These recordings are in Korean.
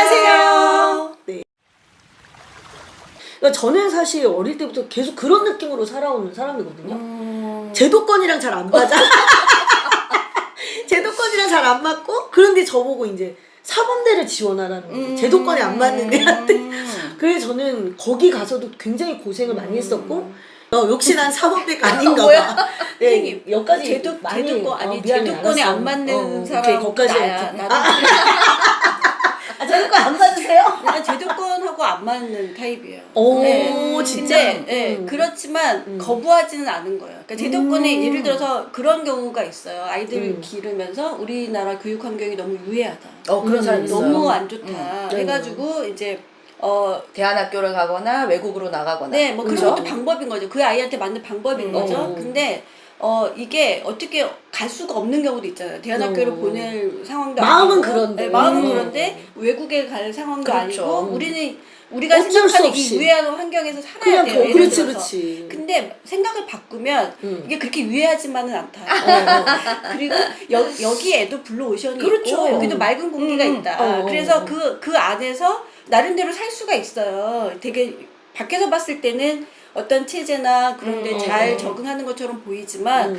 안녕하세요. 네. 그러니까 저는 사실 어릴 때부터 계속 그런 느낌으로 살아오는 사람이거든요. 제도권이랑 잘 안 맞아. 제도권이랑 잘 안 맞고, 그런데 저보고 이제 사범대를 지원하라는 거예요. 제도권에 안 맞는 애한테. 그래서 저는 거기 가서도 굉장히 고생을 많이 했었고, 역시 난 사범대가 아닌가 봐. 네, 여기까지 제도권 아니 미안해, 제도권에 알았어. 안 맞는 오케이, 사람 거기까지 나야. 이렇게. 나도 제도권 안 맞으세요? 난 제도권하고 안 맞는 타입이에요. 오, 네. 진짜? 근데 그렇지만 거부하지는 않은 거예요. 그러니까 제도권에 예를 들어서 그런 경우가 있어요. 아이들 기르면서 우리나라 교육 환경이 너무 유해하다. 그런 사람 있어요. 너무 안 좋다. 해가지고 이제 대안학교를 가거나 외국으로 나가거나. 네, 뭐 그죠? 그런 것도 방법인 거죠. 그 아이한테 맞는 방법인 거죠. 근데 이게 어떻게 갈 수가 없는 경우도 있잖아요. 대안학교를 보낼 상황도 마음은 아니고, 그런데. 네, 마음은 그런데 외국에 갈 상황도 그렇죠. 아니고 우리가 어쩔 수 생각하는 없이. 이 유해한 환경에서 살아야 그냥 돼요. 예를 그렇지, 들어서. 그렇지. 근데 생각을 바꾸면 이게 그렇게 유해하지만은 않다. 그리고 여기에도 블루오션이 그렇죠. 있고 여기도 맑은 공기가 있다. 그래서 그 안에서 나름대로 살 수가 있어요. 되게 밖에서 봤을 때는 어떤 체제나 그런 데 잘 적응하는 것처럼 보이지만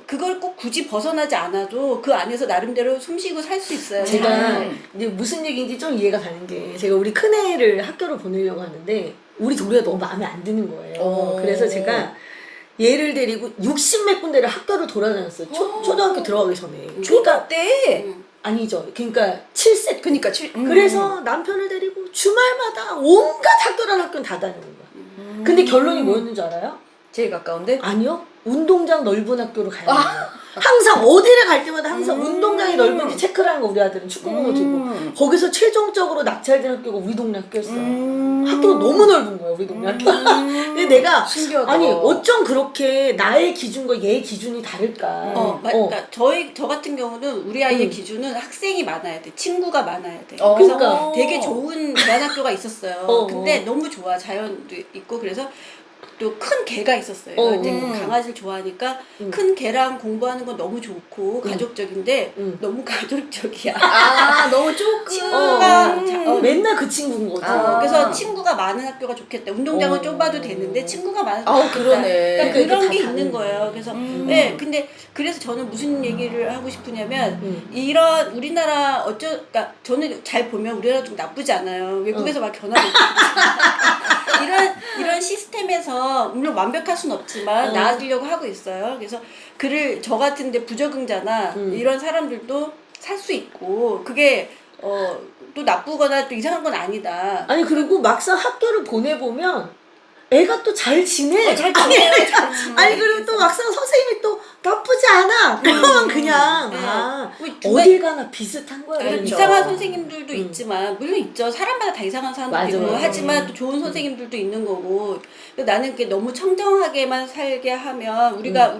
그걸 꼭 굳이 벗어나지 않아도 그 안에서 나름대로 숨쉬고 살 수 있어요. 제가 이제 무슨 얘기인지 좀 이해가 가는 게, 제가 우리 큰애를 학교를 보내려고 하는데 우리 동네가 너무 마음에 안 드는 거예요. 그래서 제가 얘를 데리고 60몇 군데를 학교를 돌아다녔어요. 초등학교 들어가기 전에. 초등 때. 아니죠. 그러니까 7세. 그니까 그래서 남편을 데리고 주말마다 온갖 학교란 학교는 다 다니는 거야. 근데 결론이 뭐였는지 알아요? 제일 가까운데? 아니요. 운동장 넓은 학교를 가야 돼요. 항상 어디를 갈 때마다 항상 운동장이 넓은지 체크를 하는 거, 우리 아들은 축구공을 들고. 거기서 최종적으로 낙찰된 학교가 우리 동네 학교였어요. 학교가 너무 넓은 거야, 우리 동네 학교. 근데 내가 신기하다. 아니 어쩜 그렇게 나의 기준과 얘의 기준이 다를까. 그러니까 저 같은 경우는 우리 아이의 기준은 학생이 많아야 돼. 친구가 많아야 돼. 어. 그래서 그러니까. 되게 좋은 대안학교가 있었어요. 어. 근데 너무 좋아. 자연도 있고 그래서 또 큰 개가 있었어요. 이제 강아지를 좋아하니까 큰 개랑 공부하는 건 너무 좋고 가족적인데 너무 가족적이야. 너무 조금. 친구가 맨날 그 친구인 거죠. 그래서 친구가 많은 학교가 좋겠다. 운동장은 좁아도 되는데 친구가 많은 아, 학교가 좋겠다. 그러네. 그러니까 그러니까 그런 이게 게 다 있는 다른 거예요. 그래서 근데 그래서 저는 무슨 얘기를 하고 싶으냐면 이런 우리나라 그러니까 저는 잘 보면 우리나라 좀 나쁘지 않아요. 외국에서 막 견학을 이런 시스템에서 물론 완벽할 순 없지만 나아지려고 하고 있어요. 그래서 저 같은데 부적응자나 이런 사람들도 살 수 있고 그게 또 나쁘거나 또 이상한 건 아니다. 아니 그리고 막상 학교를 보내보면 애가 또 잘 지내. 잘 지내요. 아니 그리고 또 막상 선생님이 또 나쁘지 않아. 그러면 그냥 뭐 어딜 가나 비슷한 거야. 그렇죠. 그러니까. 이상한 선생님들도 있지만 물론 있죠. 사람마다 다 이상한 사람도 있고 맞아. 하지만 또 좋은 선생님들도 있는 거고. 근데 나는 그게 너무 청정하게만 살게 하면 우리가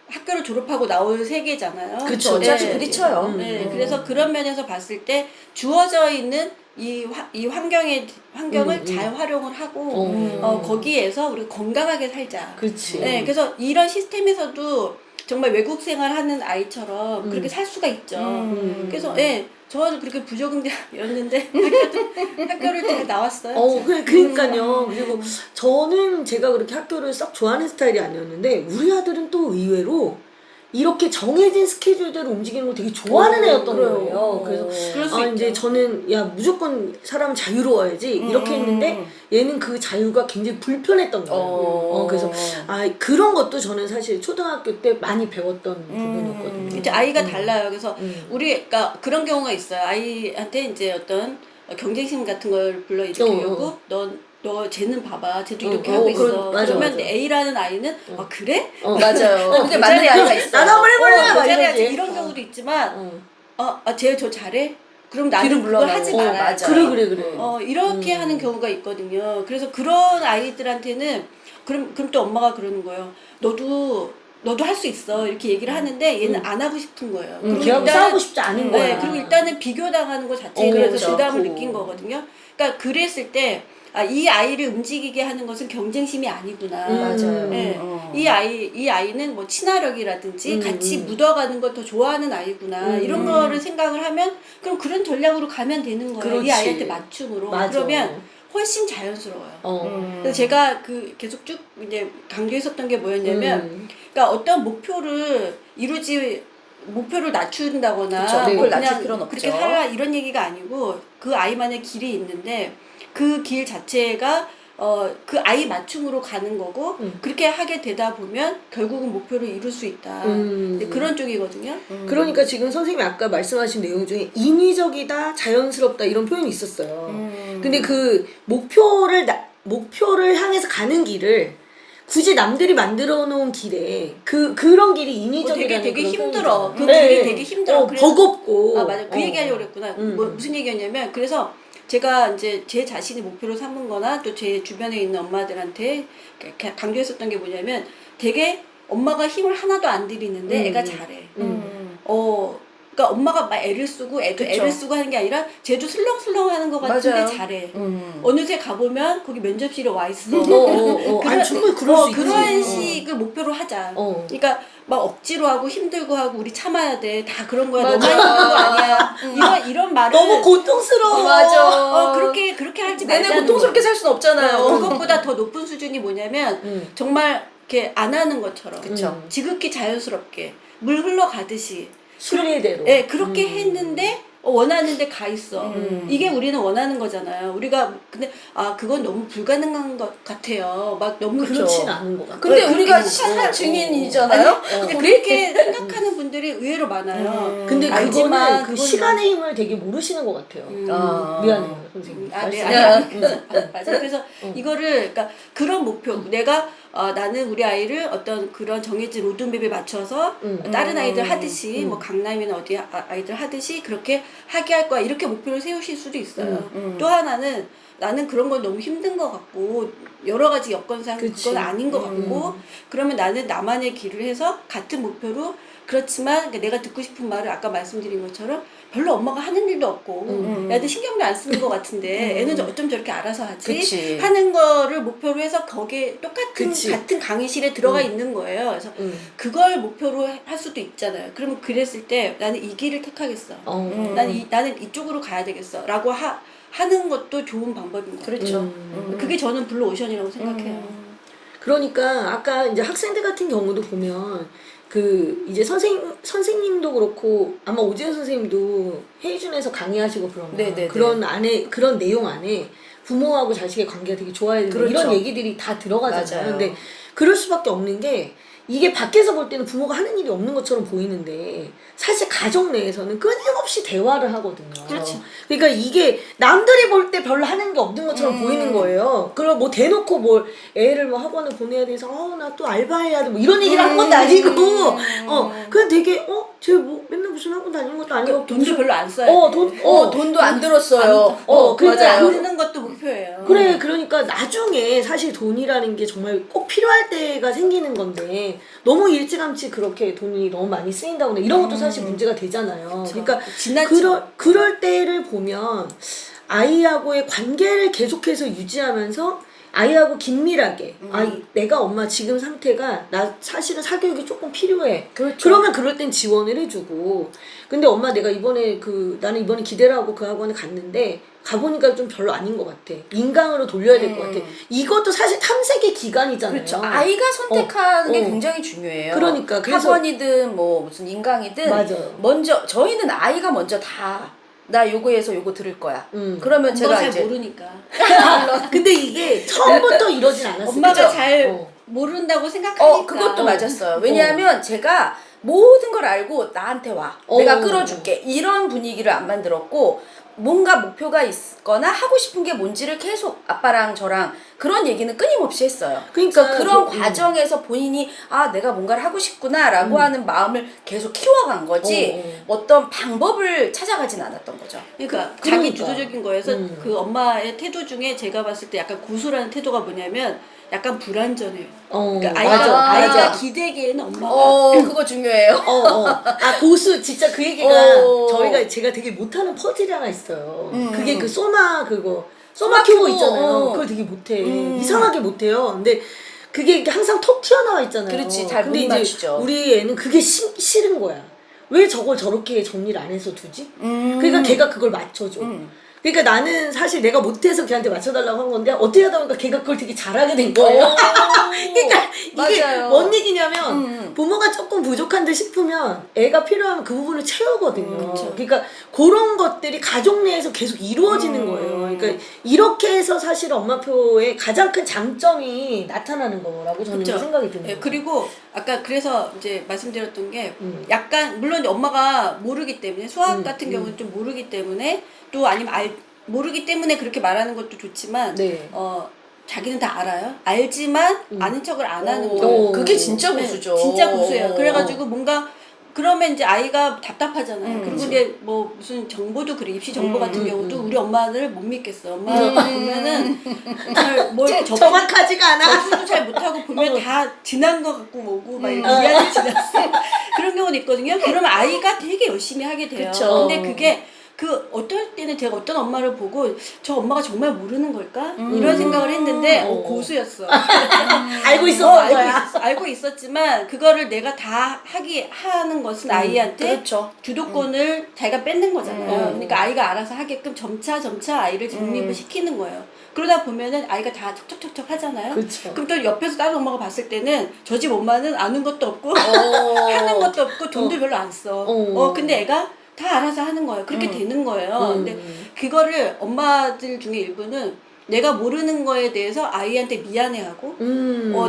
학교를 졸업하고 나올 세계잖아요. 그쵸. 어차피 부딪혀요. 네, 그래서 그런 면에서 봤을 때 주어져 있는 이 환경을 잘 활용을 하고 거기에서 우리가 건강하게 살자. 그렇지. 네, 그래서 이런 시스템에서도 정말 외국 생활하는 아이처럼 그렇게 살 수가 있죠. 그래서 저도 그렇게 부적응자였는데 학교를 잘 나왔어요. 그러니까요. 그리고 저는 제가 그렇게 학교를 썩 좋아하는 스타일이 아니었는데 우리 아들은 또 의외로 이렇게 정해진 스케줄대로 움직이는 걸 되게 좋아하는 애였던 거예요. 그래서 그럴 수 이제 있죠. 저는 무조건 사람은 자유로워야지 이렇게 했는데 얘는 그 자유가 굉장히 불편했던 거예요. 그래서 그런 것도 저는 사실 초등학교 때 많이 배웠던 부분이었거든요. 이제 아이가 달라요. 그래서 그러니까 그런 경우가 있어요. 아이한테 이제 어떤 경쟁심 같은 걸 불러일으키려고 너 쟤는 봐봐. 쟤도 이렇게 하고 있어. 맞아, 그러면 맞아. A라는 아이는 그래? 맞아요. 근데 맞는 그 아이가 있어. 나도 한번 해볼래? 막 잘해야지. 이러지. 이런 경우도 있지만 쟤 저 잘해? 그럼 뒤로 나는 그걸 물러나는 하지 거. 말아야 맞아. 그래. 이렇게 하는 경우가 있거든요. 그래서 그런 아이들한테는 그럼 또 엄마가 그러는 거예요. 너도 너도 할 수 있어 이렇게 얘기를 하는데 얘는 안 하고 싶은 거예요. 그리고 걔하고 일단은- 싸우고 싶지 않은 거야. 네, 그리고 일단은 비교당하는 것 자체에 대해서 그렇죠. 부담을 그렇고. 느낀 거거든요. 그러니까 그랬을 때 이 아이를 움직이게 하는 것은 경쟁심이 아니구나. 맞아요. 네. 어. 이 아이는 뭐 친화력이라든지 같이 음. 묻어가는 걸 더 좋아하는 아이구나. 이런 거를 생각을 하면 그럼 그런 전략으로 가면 되는 거예요. 그렇지. 이 아이한테 맞춤으로. 맞아. 그러면 훨씬 자연스러워요. 그래서 제가 그 계속 쭉 이제 강조했었던 게 뭐였냐면, 그러니까 어떤 목표를 낮춘다거나 그쵸. 뭐 목표를 낮출 그냥 필요는 없죠. 그렇게 살라 이런 얘기가 아니고 그 아이만의 길이 있는데 그 길 자체가 그 아이 맞춤으로 가는 거고 그렇게 하게 되다 보면 결국은 목표를 이룰 수 있다. 이제 그런 쪽이거든요. 그러니까 지금 선생님이 아까 말씀하신 내용 중에 인위적이다, 자연스럽다 이런 표현이 있었어요. 근데 그 목표를 향해서 가는 길을 굳이 남들이 만들어 놓은 길에 그런 길이 인위적이라는 되게 그런 힘들어. 표현이잖아요. 그 길이 되게 힘들어. 그래서- 버겁고. 아, 맞아. 그 얘기하려고 그랬구나. 뭐 무슨 얘기였냐면, 그래서 제가 이제 제 자신이 목표로 삼은 거나 또 제 주변에 있는 엄마들한테 강조했었던 게 뭐냐면, 되게 엄마가 힘을 하나도 안 들이는데 애가 잘해. 그러니까 엄마가 막 애를 쓰고 애도 그쵸. 애를 쓰고 하는 게 아니라 쟤도 슬렁슬렁 하는 것 같은데 맞아요. 잘해. 어느새 가보면 거기 면접실에 와 있어. 아니, 충분히 그럴 수 있지. 그런 식을 목표로 하자. 그러니까 막 억지로 하고 힘들고 하고 우리 참아야 돼. 다 그런 거야. 너만 힘든 거 아니야. 이런 말을 너무 고통스러워. 맞아. 그렇게 할지 말자는 내내 고통스럽게 거야. 살 순 없잖아요. 그것보다 더 높은 수준이 뭐냐면 정말 이렇게 안 하는 것처럼 그쵸. 지극히 자연스럽게 물 흘러가듯이 순리대로. 네, 그렇게 했는데 원하는 데 가 있어. 이게 우리는 원하는 거잖아요. 우리가 근데 그건 너무 불가능한 것 같아요. 막 너무 그렇진 않은 것 같아. 근데 그렇게 우리가 되고. 시사 증인이잖아요. 근데 그렇게 생각하는 분들이 의외로 많아요. 근데 알지만 그거는 그 그건 시간의 힘을 되게 모르시는 것 같아요. 미안해요, 선생님. 네, 말씀. 맞아요. 그래서 이거를 그러니까 그런 목표, 내가 나는 우리 아이를 어떤 그런 정해진 로드맵에 맞춰서 다른 아이들 하듯이 뭐 강남이나 어디 아이들 하듯이 그렇게 하게 할 거야 이렇게 목표를 세우실 수도 있어요. 또 하나는 나는 그런 건 너무 힘든 것 같고 여러 가지 여건상 그치. 그건 아닌 것 같고 그러면 나는 나만의 길을 해서 같은 목표로 그렇지만 내가 듣고 싶은 말을 아까 말씀드린 것처럼 별로 엄마가 하는 일도 없고 애들 신경도 안 쓰는 것 같은데 애는 어쩜 저렇게 알아서 하지 그치. 하는 거를 목표로 해서 거기에 똑같은 그치. 같은 강의실에 들어가 있는 거예요. 그래서 그걸 목표로 할 수도 있잖아요. 그러면 그랬을 때 나는 이 길을 택하겠어. 나는 이쪽으로 가야 되겠어. 라고 하는 것도 좋은 방법인 것 같아요. 그렇죠. 그게 저는 블루오션이라고 생각해요. 그러니까 아까 이제 학생들 같은 경우도 보면 그 이제 선생님도 그렇고 아마 오지은 선생님도 헤이준에서 강의하시고 그런 네네네. 그런 내용 안에 부모하고 자식의 관계가 되게 좋아야 된다 그렇죠. 이런 얘기들이 다 들어가잖아요. 맞아요. 근데 그럴 수밖에 없는 게 이게 밖에서 볼 때는 부모가 하는 일이 없는 것처럼 보이는데 사실 가정 내에서는 끊임없이 대화를 하거든요. 그렇죠. 그러니까 이게 남들이 볼 때 별로 하는 게 없는 것처럼 보이는 거예요. 그리고 뭐 대놓고 뭘 애를 뭐 학원을 보내야 돼서 나 또 알바해야 돼 뭐 이런 얘기를 하는 것도 아니고 그냥 되게 쟤 뭐 맨날 무슨 학원 다니는 것도 아니고 돈도 별로 안 써야 돼. 돈도 안 들었어요. 그러니까 안 맞아요. 드는 것도 목표예요. 그래 그러니까 나중에 사실 돈이라는 게 정말 꼭 필요할 때가 생기는 건데 너무 일찌감치 그렇게 돈이 너무 많이 쓰인다거나 이런 것도 사실 문제가 되잖아요. 그러니까 지나쳐. 그럴 때를 보면 아이하고의 관계를 계속해서 유지하면서 아이하고 긴밀하게 내가 엄마 지금 상태가 나 사실은 사교육이 조금 필요해. 그렇죠. 그러면 그럴 땐 지원을 해주고 근데 엄마 내가 나는 이번에 기대를 하고 그 학원에 갔는데 가보니까 좀 별로 아닌 것 같아. 인강으로 돌려야 될 것 같아. 이것도 사실 탐색의 기간이잖아요. 그렇죠. 아이가 선택하는 게 굉장히 중요해요. 그러니까 그래서 학원이든 뭐 무슨 인강이든 맞아요. 먼저 저희는 아이가 먼저 나 요거에서 요거 들을 거야. 그러면 엄마가 제가 잘 이제 모르니까. 근데 이게 처음부터 이러진 않았어요. 엄마가 그죠? 잘 모른다고 생각하니까. 그것도 맞았어요. 왜냐하면 제가 모든 걸 알고 나한테 와. 내가 끌어줄게. 이런 분위기를 안 만들었고 뭔가 목표가 있거나 하고 싶은 게 뭔지를 계속 아빠랑 저랑 그런 얘기는 끊임없이 했어요. 그러니까 그런 저- 과정에서 본인이 아 내가 뭔가를 하고 싶구나라고 하는 마음을 계속 키워간 거지 어떤 방법을 찾아가진 않았던 거죠. 그러니까 그- 자기 그러니까. 주도적인 거여서 그 엄마의 태도 중에 제가 봤을 때 약간 고수라는 태도가 뭐냐면 약간 불완전해요. 그러니까 아이가 기대기에는 엄마가 그거 중요해요. 아 고수 진짜 그 얘기가 제가 되게 못하는 퍼즐이 하나 있어요. 그게 그 소마 소마 큐브 큐브, 있잖아요. 그걸 되게 못해. 이상하게 못해요. 근데 그게 항상 톡 튀어나와 있잖아요. 그렇지, 잘 못 근데 이제 맞추죠. 우리 애는 그게 싫은 거야. 왜 저걸 저렇게 정리를 안 해서 두지? 그러니까 걔가 그걸 맞춰줘. 그러니까 나는 사실 내가 못해서 걔한테 맞춰달라고 한 건데 어떻게 하다 보니까 걔가 그걸 되게 잘하게 된 거예요. 그러니까 이게 맞아요. 뭔 얘기냐면 부모가 조금 부족한 듯 싶으면 애가 필요하면 그 부분을 채우거든요. 그러니까 그런 것들이 가족 내에서 계속 이루어지는 거예요. 그러니까 이렇게 해서 사실 엄마표의 가장 큰 장점이 나타나는 거라고 저는 그쵸. 생각이 듭니다. 예, 그리고 아까 그래서 이제 말씀드렸던 게 약간 물론 이제 엄마가 모르기 때문에 수학 같은 경우는 좀 모르기 때문에 또 아니면 모르기 때문에 그렇게 말하는 것도 좋지만 네. 자기는 다 알아요. 알지만 아는 척을 안 하는 오. 거예요. 그게 진짜 네, 고수죠. 진짜 고수예요. 그래가지고 뭔가 그러면 이제 아이가 답답하잖아요. 그리고 이제 뭐 무슨 정보도 그래 입시 정보 같은 경우도 우리 엄마를 못 믿겠어. 엄마 보면은 잘뭐 이렇게 정확하지가 않아. 접수도 잘 못하고 보면 다 지난 거 갖고 오고 막 이렇게 미안해 지났어. 그런 경우도 있거든요. 그러면 아이가 되게 열심히 하게 돼요. 그쵸. 근데 그게 어떨 때는 제가 어떤 엄마를 보고 저 엄마가 정말 모르는 걸까? 이런 생각을 했는데 고수였어. 알고 있었던 알고 거야. 있었어. 알고 있었지만 그거를 내가 다 하는 것은 아이한테 그렇죠. 주도권을 자기가 뺏는 거잖아요. 그러니까 아이가 알아서 하게끔 점차 아이를 정립을 시키는 거예요. 그러다 보면은 아이가 다 척척척척 하잖아요. 그쵸. 그럼 또 옆에서 다른 엄마가 봤을 때는 저 집 엄마는 아는 것도 없고 하는 것도 없고 돈도 별로 안 써. 근데 애가 다 알아서 하는 거예요. 그렇게 되는 거예요. 근데 그거를 엄마들 중에 일부는 내가 모르는 거에 대해서 아이한테 미안해하고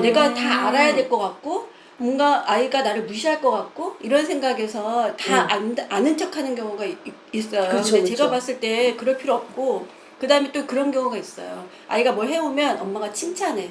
내가 다 알아야 될 것 같고 뭔가 아이가 나를 무시할 것 같고 이런 생각에서 다 아는 척하는 경우가 있어요. 그쵸, 근데 그쵸. 제가 봤을 때 그럴 필요 없고 그 다음에 또 그런 경우가 있어요. 아이가 뭘 해오면 엄마가 칭찬해.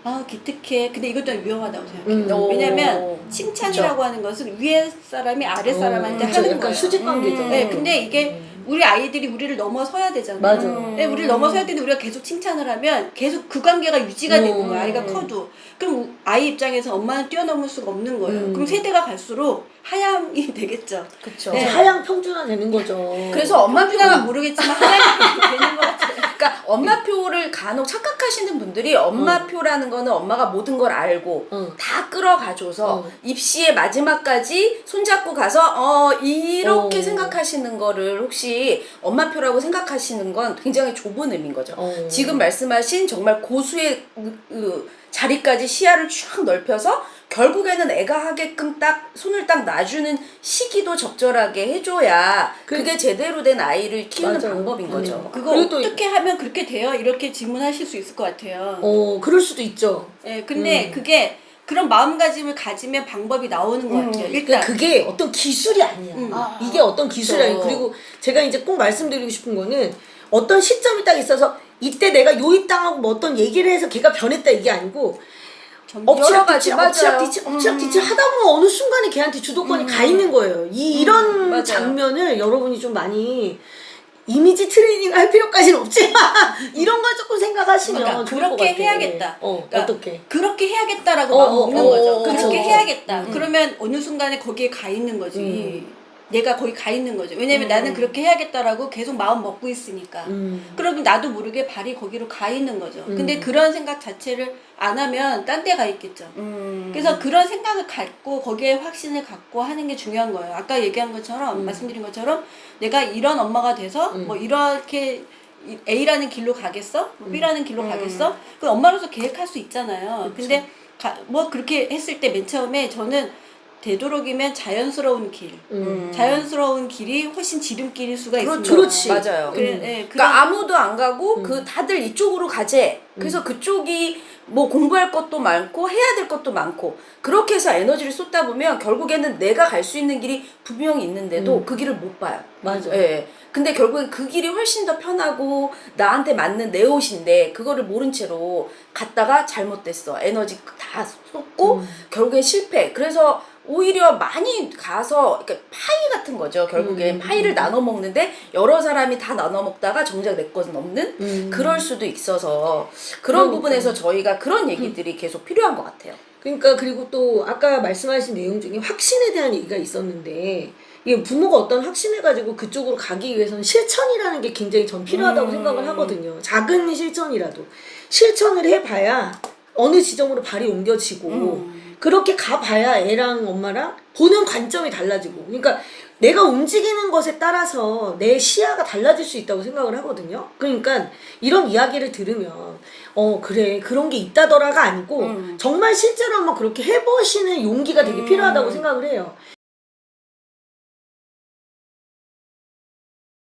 아 기특해. 근데 이것도 위험하다고 생각해요. 왜냐면 칭찬이라고 하는 것은 위에 사람이 아래 사람한테 하는 약간 거예요. 수직 관계죠. 네, 근데 이게 우리 아이들이 우리를 넘어서야 되잖아요. 맞아. 네, 우리를 넘어서야 되는데 우리가 계속 칭찬을 하면 계속 그 관계가 유지가 되는 거야. 아이가 커도. 그럼 아이 입장에서 엄마는 뛰어넘을 수가 없는 거예요. 그럼 세대가 갈수록 하향이 되겠죠. 그렇죠. 네. 하향 평준화 되는 거죠. 그래서 엄마표가 모르겠지만 하향이 되는 것 같아요. 그러니까 엄마표를 간혹 착각하시는 분들이 엄마표라는 거는 엄마가 모든 걸 알고 다 끌어가줘서 입시의 마지막까지 손잡고 가서 이렇게 생각하시는 거를 혹시 엄마표라고 생각하시는 건 굉장히 좁은 의미인 거죠. 지금 말씀하신 정말 고수의 자리까지 시야를 쫙 넓혀서 결국에는 애가 하게끔 딱 손을 딱 놔주는 시기도 적절하게 해줘야 그게 제대로 된 아이를 키우는 맞아요. 방법인 거죠. 그거 그리고 또 어떻게 하면 그렇게 돼요? 이렇게 질문하실 수 있을 것 같아요. 그럴 수도 있죠. 예, 근데 그게 그런 마음가짐을 가지면 방법이 나오는 것 같아요. 일단 그러니까 그게 어떤 기술이 아니야. 이게 어떤 기술이 아니야. 그리고 제가 이제 꼭 말씀드리고 싶은 거는 어떤 시점이 딱 있어서 이때 내가 요입당하고 뭐 어떤 얘기를 해서 걔가 변했다 이게 아니고 엎치락뒤치 엎치락뒤치 하다 보면 어느 순간에 걔한테 주도권이 가 있는 거예요. 이런 맞아요. 장면을 여러분이 좀 많이 이미지 트레이닝 할 필요까지는 없지만 이런 걸 조금 생각하시면 그러니까 좋을 것 그렇게 같아. 해야겠다. 그러니까 어떻게? 그렇게 해야겠다라고 마음 먹는 거죠. 그쵸, 그렇게 그쵸. 해야겠다. 그러면 어느 순간에 거기에 가 있는 거지. 내가 거기 가 있는 거죠. 왜냐면 나는 그렇게 해야겠다라고 계속 마음 먹고 있으니까. 그러면 나도 모르게 발이 거기로 가 있는 거죠. 근데 그런 생각 자체를 안 하면 딴 데 가 있겠죠. 그래서 그런 생각을 갖고 거기에 확신을 갖고 하는 게 중요한 거예요. 아까 얘기한 것처럼 말씀드린 것처럼 내가 이런 엄마가 돼서 뭐 이렇게 A라는 길로 가겠어? B라는 길로 가겠어? 그 엄마로서 계획할 수 있잖아요. 근데 뭐 그렇게 했을 때 맨 처음에 저는 되도록이면 자연스러운 길. 자연스러운 길이 훨씬 지름길일 수가 그렇죠. 있습니다. 그렇지. 맞아요. 그래, 네, 그러니까 아무도 안 가고 그 다들 이쪽으로 가재. 그래서 그쪽이 뭐 공부할 것도 많고 해야 될 것도 많고 그렇게 해서 에너지를 쏟다 보면 결국에는 내가 갈 수 있는 길이 분명히 있는데도 그 길을 못 봐요. 맞아. 예. 근데 결국엔 그 길이 훨씬 더 편하고 나한테 맞는 내 옷인데 그거를 모른 채로 갔다가 잘못됐어. 에너지 다 쏟고 결국엔 실패. 그래서 오히려 많이 가서 그러니까 파이 같은 거죠. 결국엔 파이를 나눠 먹는데 여러 사람이 다 나눠 먹다가 정작 내 것은 없는 그럴 수도 있어서 그런 부분에서 저희가 그런 얘기들이 계속 필요한 것 같아요. 그러니까 그리고 또 아까 말씀하신 내용 중에 확신에 대한 얘기가 있었는데 이게 부모가 어떤 확신을 가지고 그쪽으로 가기 위해서는 실천이라는 게 굉장히 전 필요하다고 생각을 하거든요. 작은 실천이라도 실천을 해봐야 어느 지점으로 발이 옮겨지고 그렇게 가봐야 애랑 엄마랑 보는 관점이 달라지고 그러니까 내가 움직이는 것에 따라서 내 시야가 달라질 수 있다고 생각을 하거든요. 그러니까 이런 이야기를 들으면 그래 그런 게 있다더라가 아니고 정말 실제로 한번 그렇게 해보시는 용기가 되게 필요하다고 생각을 해요.